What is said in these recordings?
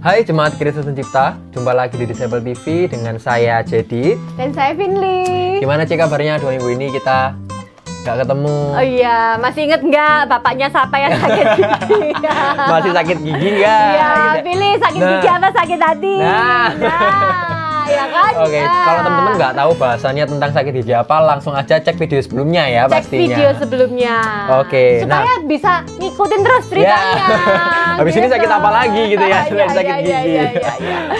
Hai Jemaat Kristus Pencipta, jumpa lagi di Disciple TV dengan saya Jedi dan saya Finly. Gimana sih kabarnya 2 minggu ini kita nggak ketemu? Oh iya, masih inget nggak bapaknya siapa yang sakit gigi? Masih sakit gigi nggak? Iya, Finly sakit gigi apa sakit hati? Ya kan? Oke, kalau teman-teman nggak tahu bahasanya tentang sakit gigi apa, langsung aja cek video sebelumnya ya. Cek pastinya. video sebelumnya. Oke, supaya bisa ngikutin terus ceritanya. Habis ini sakit apa lagi gitu ya, selain sakit gigi.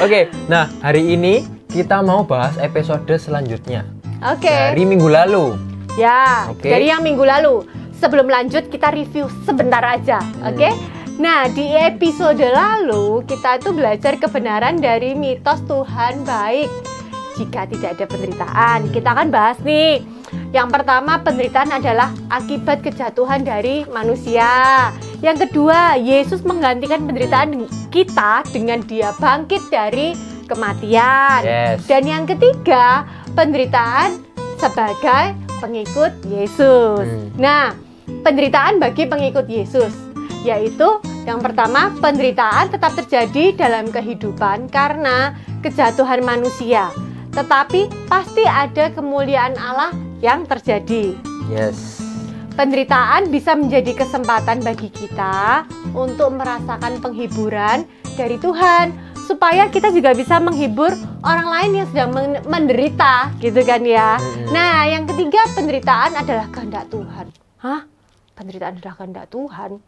Oke, nah hari ini kita mau bahas episode selanjutnya. Oke. Dari minggu lalu. Ya, dari yang minggu lalu. Sebelum lanjut kita review sebentar aja, oke? Nah, di episode lalu kita itu belajar kebenaran dari mitos Tuhan baik jika tidak ada penderitaan. Kita akan bahas nih. Yang pertama, penderitaan adalah akibat kejatuhan dari manusia. Yang kedua, Yesus menggantikan penderitaan kita dengan Dia bangkit dari kematian. Dan yang ketiga, penderitaan sebagai pengikut Yesus. Nah, penderitaan bagi pengikut Yesus yaitu yang pertama, penderitaan tetap terjadi dalam kehidupan karena kejatuhan manusia. Tetapi pasti ada kemuliaan Allah yang terjadi. Penderitaan bisa menjadi kesempatan bagi kita untuk merasakan penghiburan dari Tuhan, supaya kita juga bisa menghibur orang lain yang sedang menderita, gitu kan ya. Nah, yang ketiga, penderitaan adalah kehendak Tuhan. Hah? Penderitaan adalah kehendak Tuhan?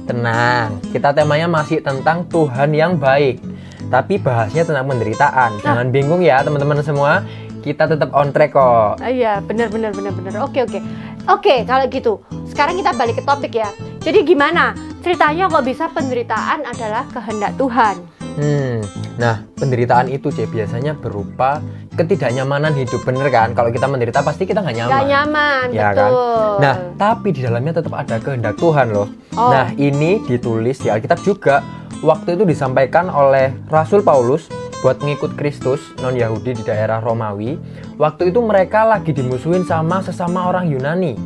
Tenang, kita temanya masih tentang Tuhan yang baik, tapi bahasnya tentang penderitaan. Jangan bingung ya teman-teman semua, kita tetap on track kok. Iya, benar. Oke, kalau gitu, sekarang kita balik ke topik ya. Jadi gimana ceritanya kok bisa penderitaan adalah kehendak Tuhan? Nah, penderitaan itu biasanya berupa ketidaknyamanan hidup, bener kan? Kalau kita menderita pasti kita nggak nyaman. Nggak nyaman, ya betul. Kan? Nah, tapi di dalamnya tetap ada kehendak Tuhan loh. Nah, ini ditulis di Alkitab juga. Waktu itu disampaikan oleh Rasul Paulus buat pengikut Kristus non-Yahudi di daerah Romawi. Waktu itu mereka lagi dimusuhin sama sesama orang Yunani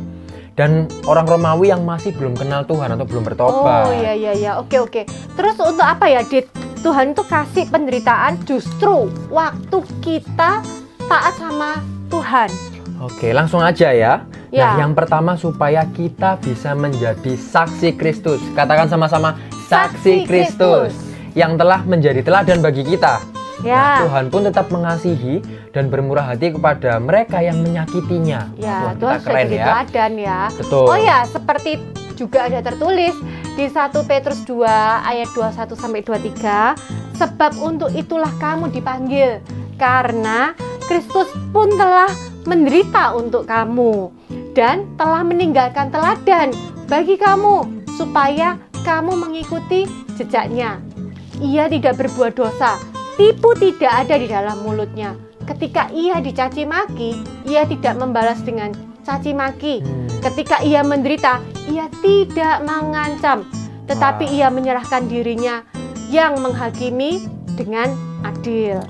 dan orang Romawi yang masih belum kenal Tuhan atau belum bertobat. Oh iya. Oke. Terus untuk apa ya, Dit? Tuhan itu kasih penderitaan justru waktu kita taat sama Tuhan. Oke, langsung aja ya. Nah, yang pertama supaya kita bisa menjadi saksi Kristus. Katakan sama-sama, saksi Kristus yang telah menjadi teladan bagi kita. Nah, Tuhan pun tetap mengasihi dan bermurah hati kepada mereka yang menyakitinya. Ya, Tuhan sudah jadi teladan ya. Betul. Oh ya, seperti juga ada tertulis di 1 Petrus 2 ayat 21-23, sebab untuk itulah kamu dipanggil, karena Kristus pun telah menderita untuk kamu dan telah meninggalkan teladan bagi kamu supaya kamu mengikuti jejaknya. Ia tidak berbuat dosa, tipu tidak ada di dalam mulutnya. Ketika ia dicaci maki, ia tidak membalas dengan caci maki. Ketika ia menderita, ia tidak mengancam, tetapi ia menyerahkan dirinya yang menghakimi dengan adil.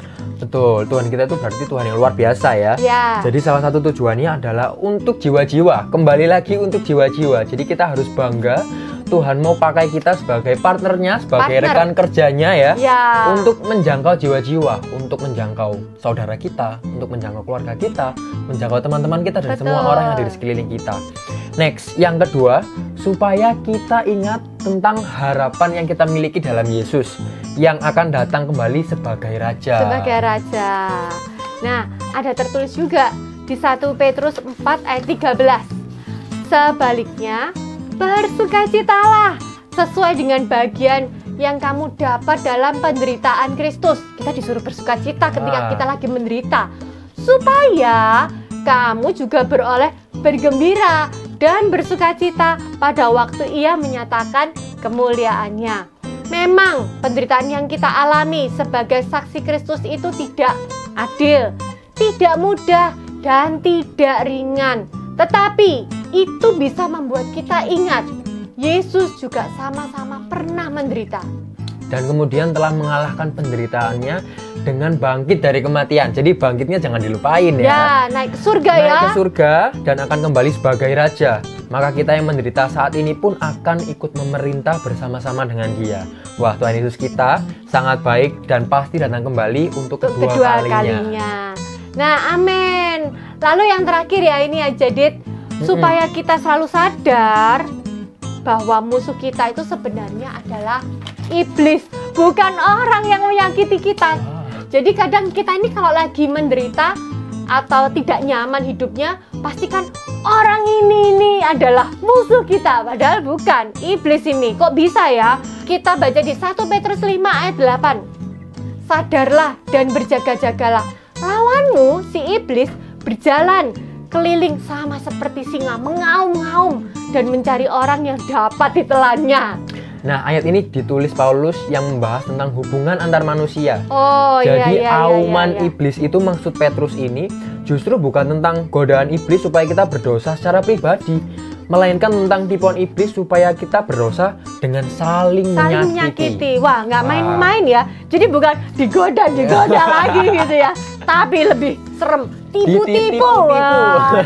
Betul, Tuhan kita itu berarti Tuhan yang luar biasa ya. Jadi salah satu tujuannya adalah untuk jiwa-jiwa. Kembali lagi untuk jiwa-jiwa. Jadi kita harus bangga Tuhan mau pakai kita sebagai partnernya, sebagai rekan kerjanya ya. Untuk menjangkau jiwa-jiwa, untuk menjangkau saudara kita, untuk menjangkau keluarga kita, menjangkau teman-teman kita dan semua orang yang ada di sekeliling kita. Next, yang kedua, supaya kita ingat tentang harapan yang kita miliki dalam Yesus yang akan datang kembali sebagai Raja. Nah, ada tertulis juga di 1 Petrus 4 ayat 13. Sebaliknya, bersukacitalah sesuai dengan bagian yang kamu dapat dalam penderitaan Kristus. Kita disuruh bersukacita ketika kita lagi menderita, supaya kamu juga beroleh bergembira dan bersukacita pada waktu Ia menyatakan kemuliaannya. Memang penderitaan yang kita alami sebagai saksi Kristus itu tidak adil, tidak mudah, dan tidak ringan. Tetapi itu bisa membuat kita ingat, Yesus juga sama-sama pernah menderita. Dan kemudian telah mengalahkan penderitaannya dengan bangkit dari kematian. Jadi bangkitnya jangan dilupain ya. Naik ke surga naik ke surga dan akan kembali sebagai Raja. maka kita yang menderita saat ini pun akan ikut memerintah bersama-sama dengan Dia. Wah, Tuhan Yesus kita sangat baik dan pasti datang kembali untuk kedua kalinya. Nah, amin. Lalu yang terakhir ya ini aja, Dit, supaya kita selalu sadar bahwa musuh kita itu sebenarnya adalah iblis, bukan orang yang menyakiti kita. Jadi kadang kita ini kalau lagi menderita atau tidak nyaman hidupnya, pastikan orang ini adalah musuh kita, padahal bukan. Iblis ini kok bisa ya? Kita baca di 1 Petrus 5 ayat 8. Sadarlah dan berjaga-jagalah. Lawanmu si iblis berjalan keliling sama seperti singa, mengaum-ngaum dan mencari orang yang dapat ditelannya. Nah, ayat ini ditulis Paulus yang membahas tentang hubungan antar manusia. Oh, jadi auman iya. iblis itu maksud Petrus ini justru bukan tentang godaan iblis supaya kita berdosa secara pribadi, melainkan tentang tipuan iblis supaya kita berdosa dengan saling menyakiti. Wah, nggak main-main ya. Jadi bukan digoda lagi gitu ya, tapi lebih serem, tipu-tipu.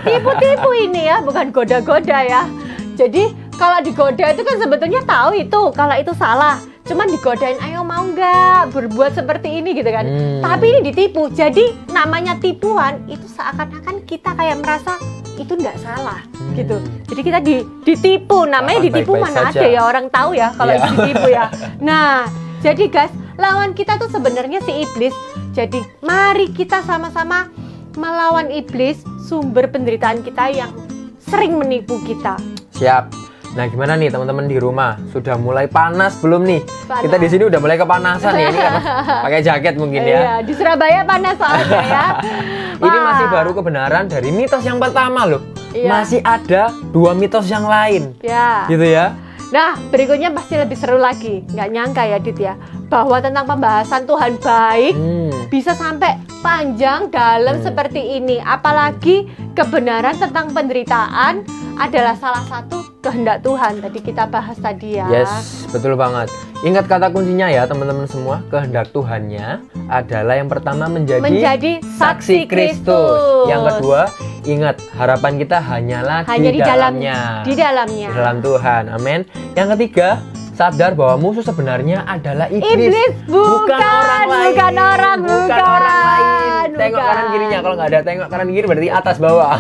Tipu-tipu ini ya, bukan goda-goda ya. Jadi kalau digoda itu kan sebetulnya tahu itu kalau itu salah, cuman digodain, ayo mau nggak berbuat seperti ini gitu kan. Tapi ini ditipu, jadi namanya tipuan itu seakan-akan kita kayak merasa itu nggak salah gitu. Jadi kita ditipu, namanya ditipu, mana ada ya orang tahu ya kalau ditipu ya. Nah, jadi guys, lawan kita tuh sebenarnya si iblis. Jadi mari kita sama-sama melawan iblis, sumber penderitaan kita yang sering menipu kita. Siap. Nah, gimana nih teman-teman di rumah? Sudah mulai panas belum nih? Panas. Kita di sini udah mulai kepanasan nih, ini karena pakai jaket mungkin ya. Iya, di Surabaya panas soalnya ya. Ini masih baru kebenaran dari mitos yang pertama loh. Iya. Masih ada 2 mitos yang lain. Ya. Gitu ya. Nah, berikutnya pasti lebih seru lagi. Nggak nyangka ya, Dit ya, bahwa tentang pembahasan Tuhan baik bisa sampai panjang dalam seperti ini. Apalagi kebenaran tentang penderitaan adalah salah satu kehendak Tuhan. Tadi kita bahas tadi ya. Yes, betul banget. Ingat kata kuncinya ya teman-teman semua. Kehendak Tuhannya adalah yang pertama menjadi saksi Kristus. Yang kedua, ingat harapan kita hanyalah di dalamnya. Di dalamnya. Di dalam Tuhan. Amin. Yang ketiga, sadar bahwa musuh sebenarnya adalah iblis, bukan orang lain. Bukan orang lain. Tengok kanan kirinya, kalau nggak ada tengok kanan kiri berarti atas bawah.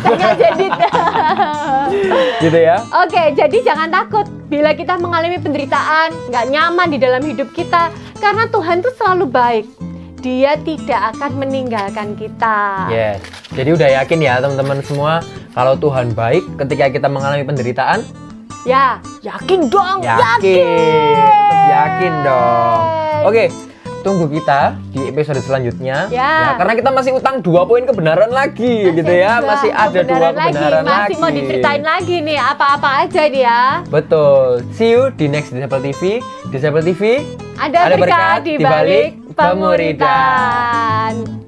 Gitu ya. Oke, jadi jangan takut bila kita mengalami penderitaan, nggak nyaman di dalam hidup kita, karena Tuhan tuh selalu baik. Dia tidak akan meninggalkan kita. Yes. Jadi udah yakin ya teman-teman semua kalau Tuhan baik ketika kita mengalami penderitaan? Ya, yakin dong. Yakin dong. Oke, tunggu kita di episode selanjutnya. Ya, karena kita masih utang 2 poin kebenaran lagi gitu ya. Masih ada 2 kebenaran lagi. Masih mau diceritain lagi nih apa-apa aja dia. Betul. See you di next Disciple TV. Disciple TV ada berkat di balik pemuridan.